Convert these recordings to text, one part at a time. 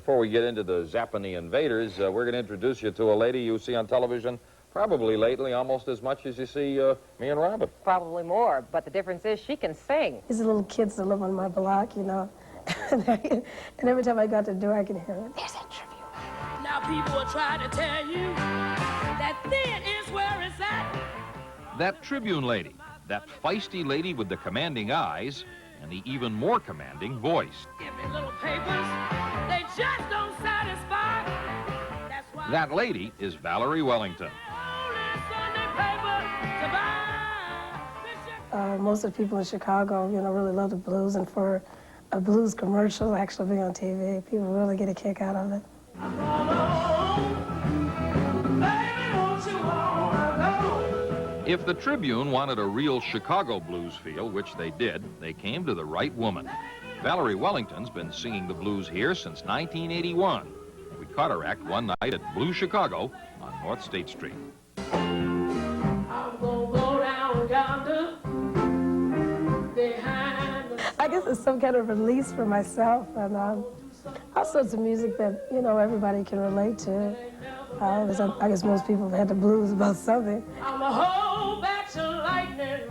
before we get into the Zappany Invaders, we're going to introduce you to a lady you see on television probably lately almost as much as you see me and Robin. Probably more, but the difference is she can sing. These little kids that live on my block, you know, and every time I go out the door, I can hear it. There's that Tribune. Now people are trying to tell you that then is where it's at. That Tribune lady, that feisty lady with the commanding eyes and the even more commanding voice. Give me little papers, they just don't satisfy. That's why That lady is Valerie Wellington. Sunday paper to buy. Most of the people in Chicago, you know, really love the blues, and for a blues commercial actually being on TV, people really get a kick out of it. If the Tribune wanted a real Chicago blues feel, which they did, they came to the right woman. Valerie Wellington's been singing the blues here since 1981. We caught her act one night at Blue Chicago on North State Street. I'm gonna go down yonder behind the... I guess it's some kind of release for myself, and also it's a music that, you know, everybody can relate to. I guess most people have had the blues about something. I'm a whole batch of lightning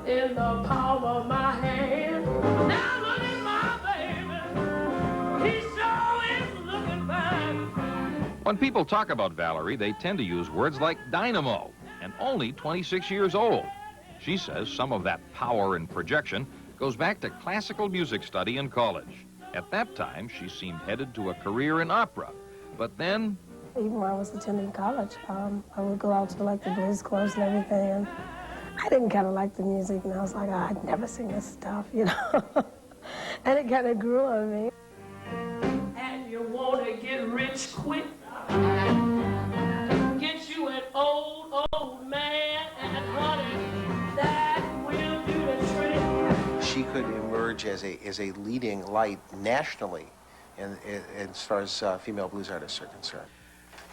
in the palm of my hand. Now look at my baby, he sure is looking fine. When people talk about Valerie, they tend to use words like dynamo, and only 26 years old. She says some of that power and projection goes back to classical music study in college. At that time, she seemed headed to a career in opera. But then... Even when I was attending college, I would go out to like the blues clubs and everything, and I didn't kind of like the music, and I was like, oh, I'd never sing this stuff, you know? And it kind of grew on me. And you want to get rich quick? Get you an old man, and honey, that will do the trick. She could emerge as a leading light nationally as far as female blues artists are concerned.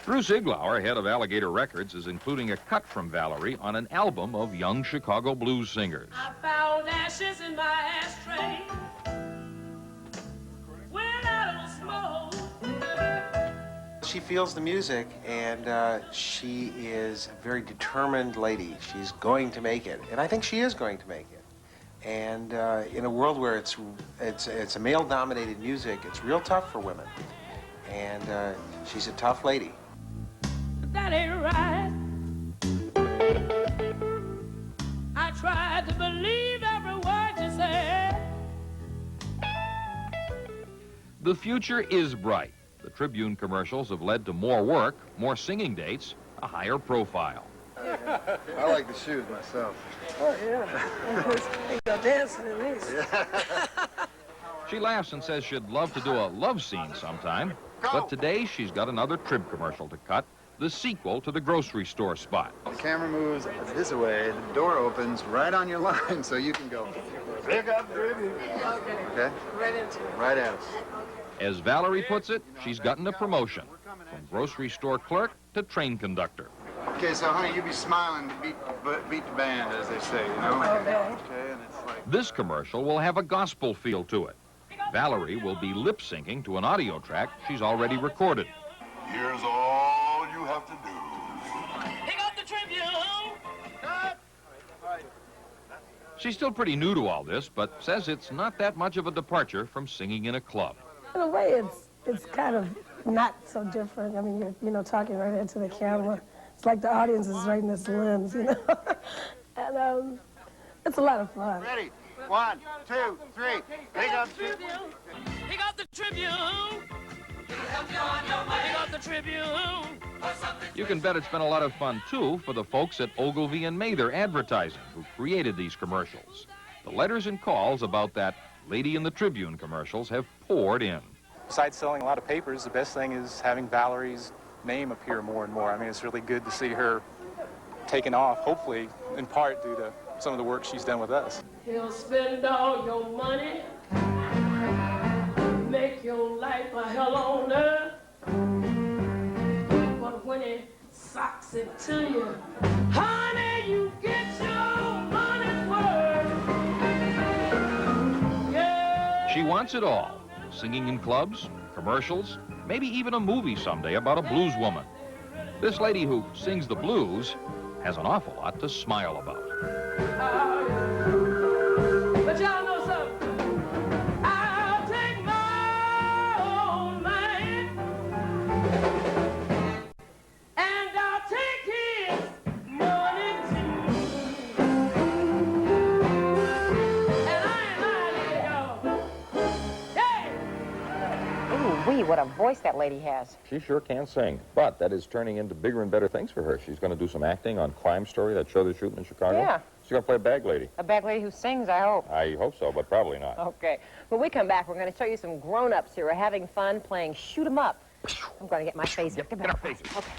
Bruce Iglauer, head of Alligator Records, is including a cut from Valerie on an album of young Chicago blues singers. I found ashes in my ashtray. Went out of smoke. She feels the music, and she is a very determined lady. She's going to make it, and I think she is going to make it. And in a world where it's a male-dominated music, it's real tough for women. And she's a tough lady. But that ain't right. I tried to believe every word you said. The future is bright. The Tribune commercials have led to more work, more singing dates, a higher profile. I like the shoes myself. Oh, yeah. You go dancing at least. She laughs and says she'd love to do a love scene sometime. But today she's got another Trib commercial to cut, the sequel to the grocery store spot. The camera moves this way, the door opens right on your line, so you can go. Pick up, baby. Okay? Right into it. Right at us. As Valerie puts it, she's gotten a promotion from grocery store clerk to train conductor. Okay, so honey, you be smiling to beat the band, as they say, you know? Okay. Okay, and it's like... This commercial will have a gospel feel to it. Valerie will be lip-syncing to an audio track she's already recorded. Here's all you have to do. Pick up the Tribune. She's still pretty new to all this, but says it's not that much of a departure from singing in a club. In a way, it's kind of not so different. I mean, you're, you know, talking right into the camera. It's like the audience is right in this lens, you know? And it's a lot of fun. Ready? 1, 2, 3. Pick up the Tribune. Pick up the Tribune. Pick up the Tribune. You can bet it's been a lot of fun, too, for the folks at Ogilvy and Mather Advertising, who created these commercials. The letters and calls about that Lady in the Tribune commercials have poured in. Besides selling a lot of papers, the best thing is having Valerie's name appear more and more. I mean, it's really good to see her taking off, hopefully, in part due to some of the work she's done with us. He'll spend all your money, make your life a hell on earth. But when he socks it to you, honey, you get your money's worth. Yeah. She wants it all. singing in clubs, commercials, maybe even a movie someday about a blues woman. This lady who sings the blues has an awful lot to smile about. But y'all know something? I'll take my old man and I'll take his money too. And I ain't lying to y'all. Hey! Ooh, wee, what a voice that lady has. She sure can sing, but that is turning into bigger and better things for her. She's going to do some acting on Crime Story, that show they're shooting in Chicago. Yeah. She's going to play a bag lady. A bag lady who sings, I hope. I hope so, but probably not. Okay. When we come back, we're going to show you some grown-ups who are having fun playing shoot 'em up. I'm going to get my face. Get our faces. Okay.